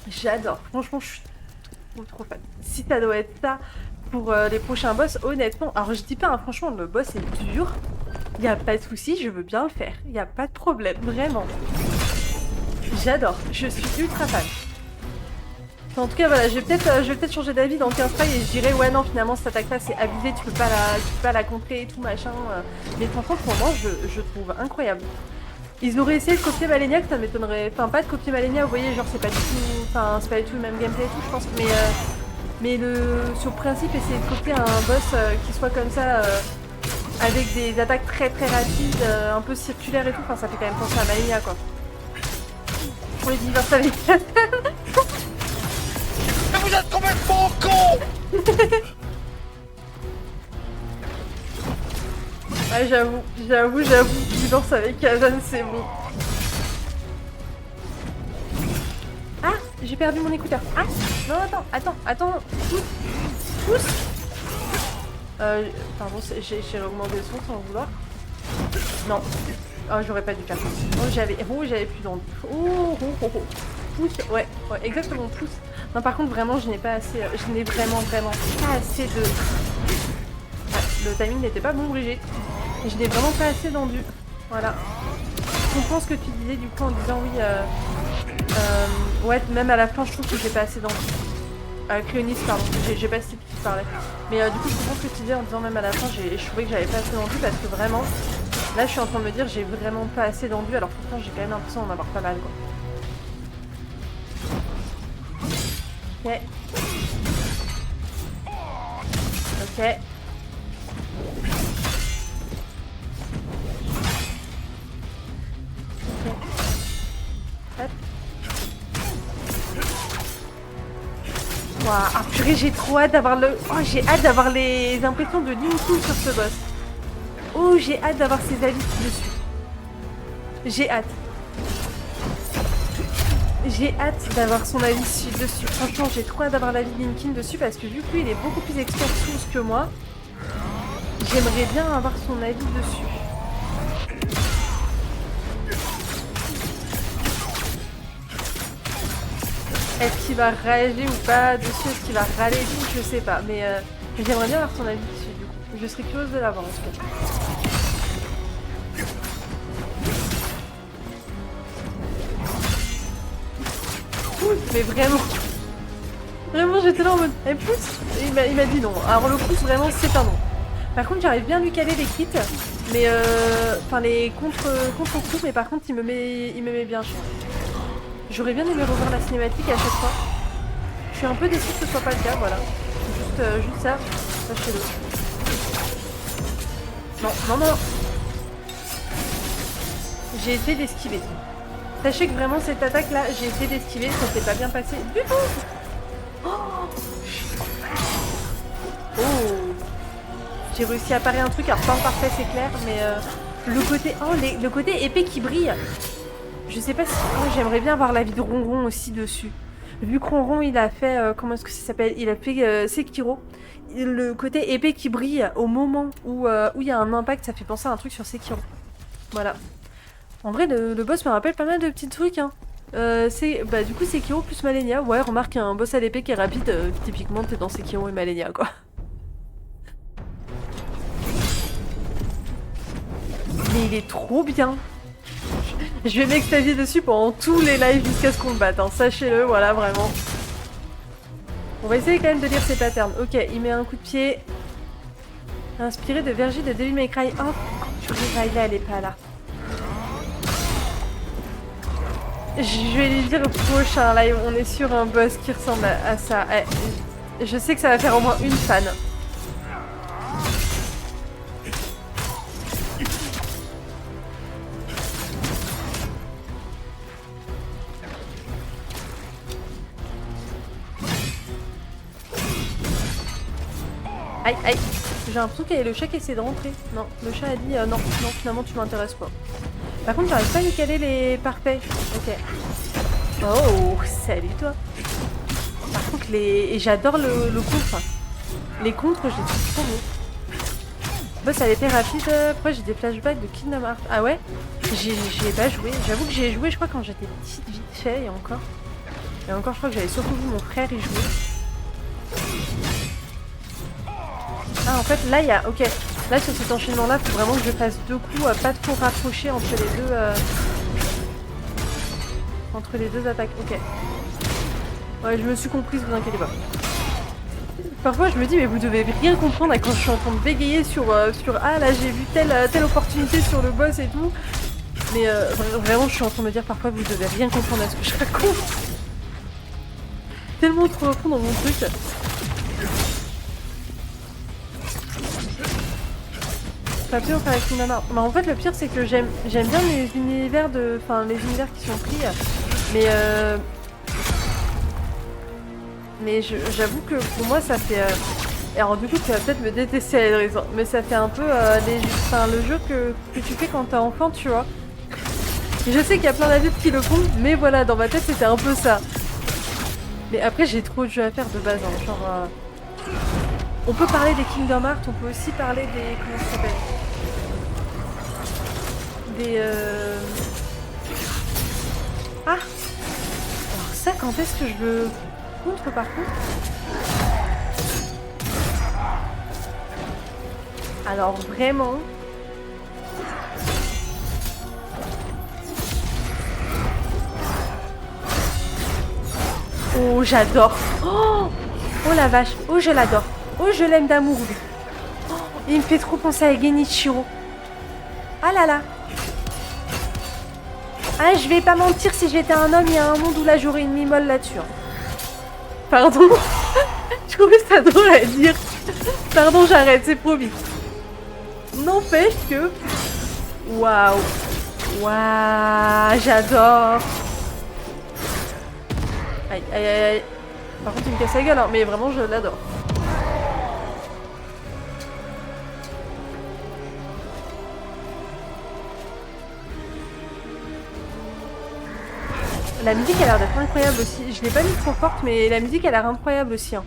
J'adore. Franchement, je suis trop fan. Si ça doit être ça pour les prochains boss, honnêtement... Alors, je dis pas, hein, franchement, le boss est dur. Y a pas de souci, je veux bien le faire. Y a pas de problème, vraiment. J'adore. Je suis ultra fan. En tout cas, voilà, je vais peut-être changer d'avis dans 15 failles et je dirais, ouais, non, finalement, cette attaque-là, c'est abusé, tu peux pas la contrer et tout, machin. Mais franchement, pour moi, je trouve incroyable. Ils auraient essayé de copier Malenia, que ça m'étonnerait. Enfin, pas de copier Malenia, vous voyez, genre, c'est pas du tout. Enfin, c'est pas du tout le même gameplay et tout, je pense. Mais sur le principe, essayer de copier un boss qui soit comme ça, avec des attaques très rapides, un peu circulaires et tout, enfin, ça fait quand même penser à Malenia, quoi. Pour les divers avec Mais vous êtes complètement con. Ouais, j'avoue, divorce avec Kazan, c'est bon. Ah, j'ai perdu mon écouteur. Ah, non, attends. Pousse. Pardon, j'ai augmenté le son sans vouloir. Non. Oh, j'aurais pas dû faire ça. Oh, j'avais plus d'onde. Oh. Pousse, ouais, exactement, pousse. Non, par contre, vraiment, je n'ai vraiment pas assez de... Ouais, le timing n'était pas bon, Brigitte. Je n'ai vraiment pas assez d'endu. Voilà. Je comprends ce que tu disais, du coup, en disant oui... ouais, même à la fin, je trouve que j'ai pas assez d'endu. Cléonis, pardon, j'ai pas cité qui parlait. Mais du coup, je comprends ce que tu disais en disant même à la fin, je trouvais que j'avais pas assez d'endu parce que vraiment... Là, je suis en train de me dire, j'ai vraiment pas assez d'endu, alors pourtant, j'ai quand même l'impression d'en avoir pas mal, quoi. Ok. Ok. Hop. Waouh, ah purée, j'ai trop hâte d'avoir le... Oh, j'ai hâte d'avoir les impressions de Lincoln sur ce boss. Oh, j'ai hâte d'avoir ses avis dessus. J'ai hâte. J'ai hâte d'avoir son avis dessus. Franchement, j'ai trop hâte d'avoir l'avis de Lincoln dessus parce que vu que lui, il est beaucoup plus expert Souls que moi, j'aimerais bien avoir son avis dessus. Est-ce qu'il va rager ou pas dessus? Est-ce qu'il va râler et tout? Je sais pas. Mais j'aimerais bien avoir son avis dessus du coup. Je serais curieuse de l'avoir en tout cas. Mais vraiment, j'étais là en mode elle pousse. Et il m'a dit non. Alors le pouce vraiment c'est un non. Par contre j'arrive bien à lui caler les crits, mais enfin les contre-coups, mais par contre il me met bien cher. J'aurais bien aimé revoir la cinématique à chaque fois. Je suis un peu déçue que ce soit pas le cas, voilà. Juste ça, sachez-le. Non. J'ai essayé d'esquiver. Sachez que vraiment cette attaque là, j'ai essayé d'esquiver, ça s'est pas bien passé du tout. Oh, j'ai réussi à parer un truc, alors pas en parfait c'est clair, mais le côté épée qui brille. Je sais pas si... Oh, j'aimerais bien avoir l'avis de Ronron aussi dessus. Vu que Ronron il a fait... comment est-ce que ça s'appelle? Il a fait Sekiro. Le côté épée qui brille au moment où il y a un impact, ça fait penser à un truc sur Sekiro. Voilà. En vrai, le boss me rappelle pas mal de petits trucs, hein. Du coup, Sekiro plus Malenia. Ouais, remarque, un boss à l'épée qui est rapide, typiquement, t'es dans Sekiro et Malenia, quoi. Mais il est trop bien. Je vais m'extasier dessus pendant tous les lives jusqu'à ce qu'on le batte, hein. Sachez-le, voilà, vraiment. On va essayer quand même de lire ses patterns. Ok, il met un coup de pied. Inspiré de Vergy de Devil May Cry. Oh, purée, Riley, elle est pas là. Je vais lui dire au prochain live, on est sur un boss qui ressemble à ça. Je sais que ça va faire au moins une fan. Aïe, aïe. J'ai l'impression qu'il y a le chat qui essaie de rentrer. Non, le chat a dit non, non, finalement tu m'intéresses pas. Par contre, j'arrive pas à lui caler les parfaits. Ok. Oh, salut toi. Par contre, et j'adore le contre. Les contres, je les trouve trop beaux. Boss, elle était rapide. Pourquoi j'ai des flashbacks de Kingdom Hearts? Ah ouais? J'y ai pas joué. J'avoue que j'ai joué, je crois, quand j'étais petite, vite fait, et encore. Et encore, je crois que j'avais surtout vu mon frère y jouer. Ah, en fait, là, il y a... Ok. Là, sur cet enchaînement-là, il faut vraiment que je fasse deux coups, pas trop rapprochés entre les deux... Entre les deux attaques. Ok. Ouais, je me suis comprise, vous inquiétez pas. Parfois, je me dis, mais vous devez rien comprendre quand je suis en train de bégayer sur ah, là, j'ai vu telle opportunité sur le boss et tout. Mais vraiment, je suis en train de me dire, parfois, vous devez rien comprendre à ce que je raconte. Tellement trop à fond dans mon truc. Pas pire avec Kingdom Hearts. Bah, en fait, le pire, c'est que j'aime bien les univers les univers qui sont pris. Mais j'avoue que pour moi, ça fait... Alors du coup, tu vas peut-être me détester, Edris, mais ça fait un peu le jeu que tu fais quand t'es enfant, tu vois. Et je sais qu'il y a plein d'adultes qui le font, mais voilà, dans ma tête, c'était un peu ça. Mais après, j'ai trop de jeux à faire de base, hein, genre... On peut parler des Kingdom Hearts, on peut aussi parler des... Comment ça s'appelle? Des... Ah! Alors ça, quand est-ce que je le contre, par contre? Alors, vraiment... Oh, j'adore! Oh la vache! Oh, je l'adore! Oh, je l'aime d'amour, lui. Oh, il me fait trop penser à Genichiro. Ah là là. Ah, je vais pas mentir, si j'étais un homme, il y a un monde où là, j'aurais une mimole là-dessus. Hein. Pardon. Je trouvais ça drôle à dire. Pardon, j'arrête, c'est promis. N'empêche que... Waouh. Waouh, j'adore. Aïe, aïe, aïe, aïe. Par contre, il me casse la gueule, hein, mais vraiment, je l'adore. La musique a l'air d'être incroyable aussi. Je l'ai pas mis trop forte, mais la musique a l'air incroyable aussi. Hein.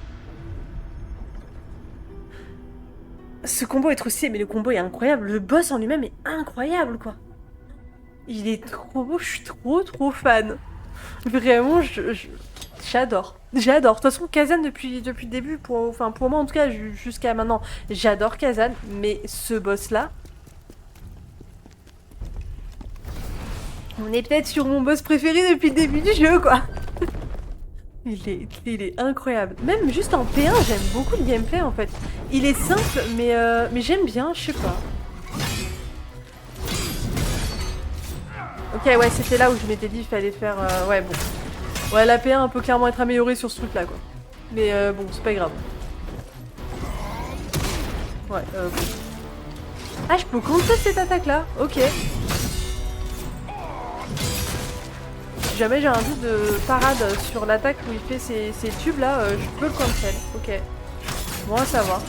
Ce combo est trop stylé, mais le combo est incroyable. Le boss en lui-même est incroyable, quoi. Il est trop beau, je suis trop fan. Vraiment, j'adore. J'adore. De toute façon, Kazan, depuis le début, pour moi en tout cas, jusqu'à maintenant, j'adore Kazan. Mais ce boss-là... On est peut-être sur mon boss préféré depuis le début du jeu, quoi. Il est incroyable. Même juste en P1, j'aime beaucoup le gameplay, en fait. Il est simple, mais j'aime bien, je sais pas. Ok, ouais, c'était là où je m'étais dit qu'il fallait faire... ouais, bon. Ouais, la P1 peut clairement être améliorée sur ce truc-là, quoi. Mais bon, c'est pas grave. Ouais, bon. Ah, je peux contrer cette attaque-là. Ok. Si jamais j'ai un doute de parade sur l'attaque où il fait ces tubes là, je peux le cancel. Ok. Bon à savoir.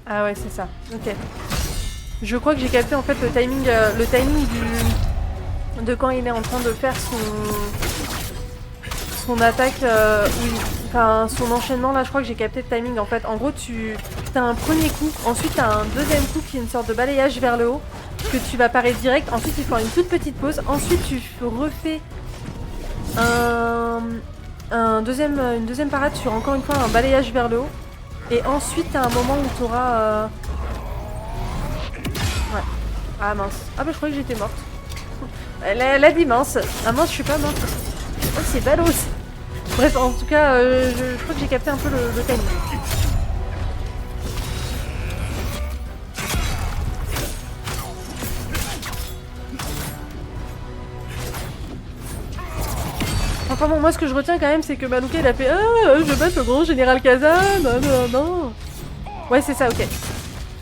Ah ouais, c'est ça. Ok. Je crois que j'ai capté en fait le timing de quand il est en train de faire son attaque, enfin son enchaînement là, je crois que j'ai capté le timing en fait. En gros, tu as un premier coup, ensuite tu as un deuxième coup qui est une sorte de balayage vers le haut, que tu vas parer direct, ensuite il faut une toute petite pause, ensuite tu refais une deuxième parade sur encore une fois un balayage vers le haut, et ensuite tu as un moment où tu auras... Ouais. Ah mince. Ah bah je croyais que j'étais morte. Elle a dit mince. Ah mince, je suis pas morte. Oh, c'est ballot. Bref, en tout cas, je crois que j'ai capté un peu le timing. Enfin bon, moi ce que je retiens quand même, c'est que Malouka il a fait je vais battre le grand général Kazan, non. Ouais, c'est ça, ok.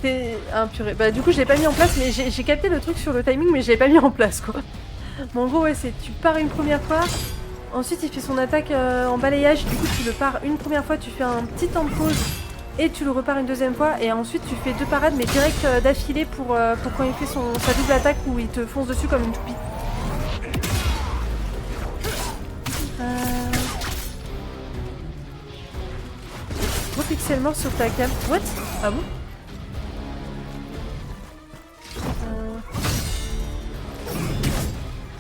C'est un purée. Bah, du coup, je l'ai pas mis en place, mais j'ai capté le truc sur le timing, mais je l'ai pas mis en place quoi. Bon, en gros, ouais, c'est tu pars une première fois, ensuite il fait son attaque en balayage, du coup, tu le pars une première fois, tu fais un petit temps de pause et tu le repars une deuxième fois, et ensuite tu fais 2 parades, mais direct d'affilée pour quand il fait sa double attaque où il te fonce dessus comme une toupie. Gros pixel mort sur ta cam. What? Ah bon?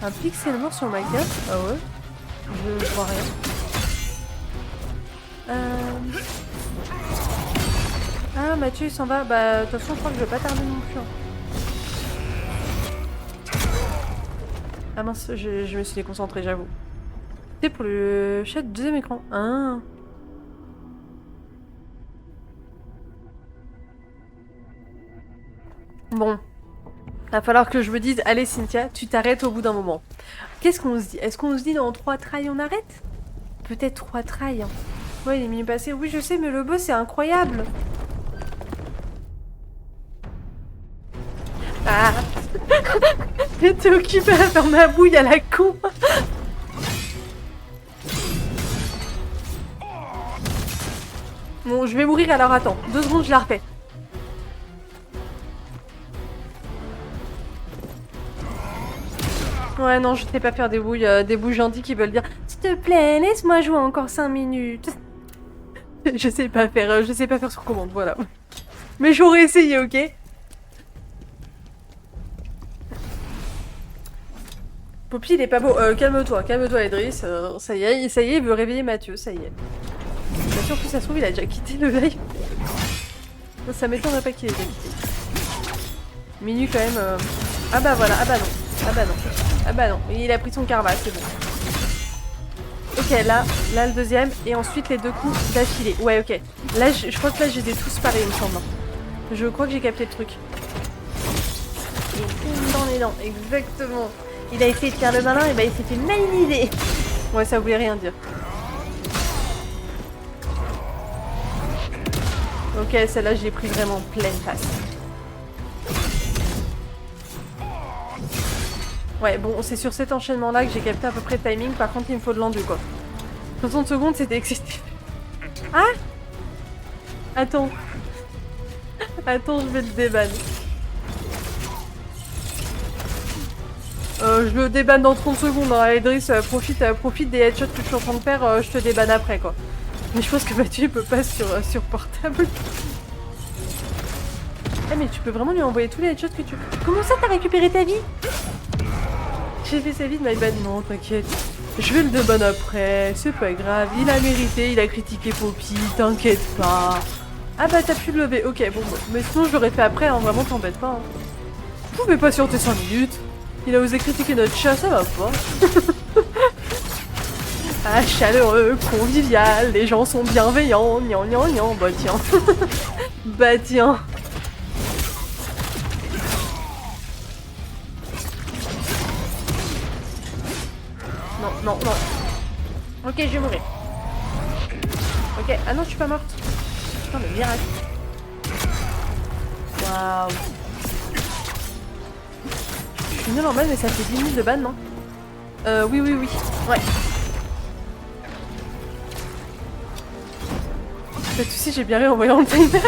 Un pixel mort sur ma cam? Ah ouais? Je vois rien. Ah, Mathieu il s'en va. Bah, de toute façon, je crois que je vais pas tarder non plus. Hein. Ah mince, je me suis déconcentrée, j'avoue. C'est pour le chat de deuxième écran. Ah. Bon. Va falloir que je me dise, allez Cynthia, tu t'arrêtes au bout d'un moment. Qu'est-ce qu'on se dit? Est-ce qu'on se dit dans 3 tries on arrête? Peut-être 3 tries. Hein. Ouais, il est mieux passé. Oui, je sais, mais le boss, c'est incroyable. Ah. J'étais occupée à faire ma bouille à la con. Bon, je vais mourir, alors attends. 2 secondes, je la refais. Ouais, non, je sais pas faire des bouilles gentilles qui veulent dire « S'il te plaît, laisse-moi jouer encore 5 minutes. » je sais pas faire sur commande, voilà. Mais j'aurais essayé, ok? Poppy, il est pas beau. Calme-toi, Idriss. Ça y est, il veut réveiller Mathieu, ça y est. Mathieu, en plus, ça se trouve, il a déjà quitté le live. Ça m'étonnerait pas qu'il ait déjà quitté. Minuit, quand même. Ah bah voilà, ah bah non. Ah bah non. Ah bah non, il a pris son karma, c'est bon. Ok, là le deuxième, et ensuite les 2 coups d'affilée. Ouais, ok. Là, je crois que là, j'ai des tous pareils, il me semble. Je crois que j'ai capté le truc. Et dans les dents, exactement. Il a essayé de faire le malin, et bah il s'est fait maliniser. Ouais, ça voulait rien dire. Ok, celle-là, je l'ai pris vraiment pleine face. Ouais, bon, c'est sur cet enchaînement-là que j'ai capté à peu près le timing. Par contre, il me faut de l'endu, quoi. 60 secondes, c'était excessif. Ah! Attends. Attends, je vais le déban. Je le débanne dans 30 secondes. Hein. Idriss, profite des headshots que je suis en train de faire. Je te débanne après, quoi. Mais je pense que Mathieu peut pas sur portable. Ah, mais tu peux vraiment lui envoyer tous les headshots que tu veux. Comment ça, t'as récupéré ta vie? J'ai fait sa vie de my bad. Non, t'inquiète. Je vais le déban après. C'est pas grave. Il a mérité. Il a critiqué Poppy. T'inquiète pas. Ah bah, t'as pu le lever. Ok, bon. Mais sinon, je l'aurais fait après. Hein. Vraiment, t'embête pas. Hein. Je pouvais pas sur tes 5 minutes. Il a osé critiquer notre chat. Ça va pas. Ah, chaleureux, convivial. Les gens sont bienveillants. Gnan, gnan, gnan. Bah, tiens. Bah, tiens. Non. Ok, je vais mourir. Ok, ah non, je suis pas morte. Putain, le miracle. Waouh. Je suis nulle en ban, mais ça fait 10 minutes de ban, non? Oui. Ouais. Pas de soucis, j'ai bien réenvoyé en timer.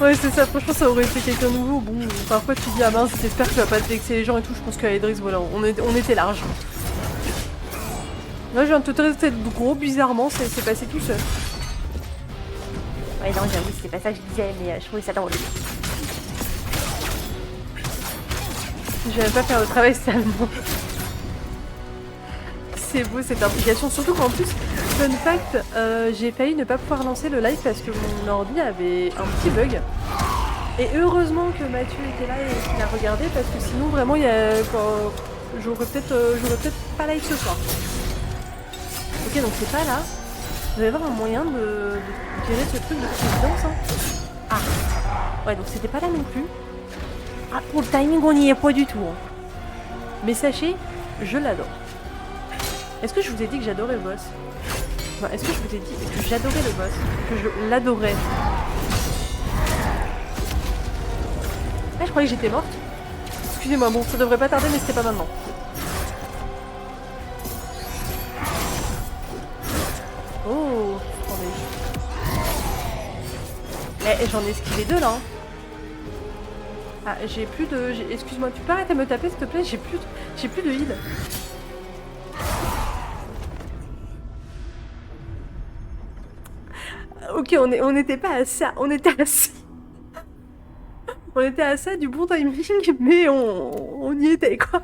Ouais, c'est ça, franchement, ça aurait été quelqu'un de nouveau. Bon, parfois tu dis, ah mince, j'espère que tu vas pas te vexer les gens et tout. Je pense qu'à Idriss, voilà, on était large. Là, je viens de te traiter de gros, bizarrement, c'est passé tout seul. Ouais, non, j'avoue, c'était pas ça que je disais, mais je trouvais ça drôle. Je vais pas faire le travail salement. C'est beau cette implication, surtout qu'en plus, fun fact, j'ai failli ne pas pouvoir lancer le live parce que mon ordi avait un petit bug. Et heureusement que Mathieu était là et qu'il a regardé parce que sinon vraiment j'aurais peut-être pas live ce soir. Ok, donc c'est pas là. Vous allez avoir un moyen de gérer ce truc de présidence. Hein. Ah, ouais, donc c'était pas là non plus. Ah, pour le timing, on n'y est pas du tout. Hein. Mais sachez Je l'adore. Est-ce que je vous ai dit que j'adorais le boss? Enfin, est-ce que je vous ai dit que j'adorais le boss? Que je l'adorais? Ah, je croyais que j'étais morte. Excusez-moi, bon, ça devrait pas tarder, mais c'était pas maintenant. Oh, attendez. Eh, j'en ai esquivé deux là. Hein. Ah, j'ai plus de... Excuse-moi, tu peux arrêter de me taper s'il te plaît? J'ai plus de heal. Ok, on n'était pas à ça. On était à ça. On était à ça du bon timing, mais on y était quoi.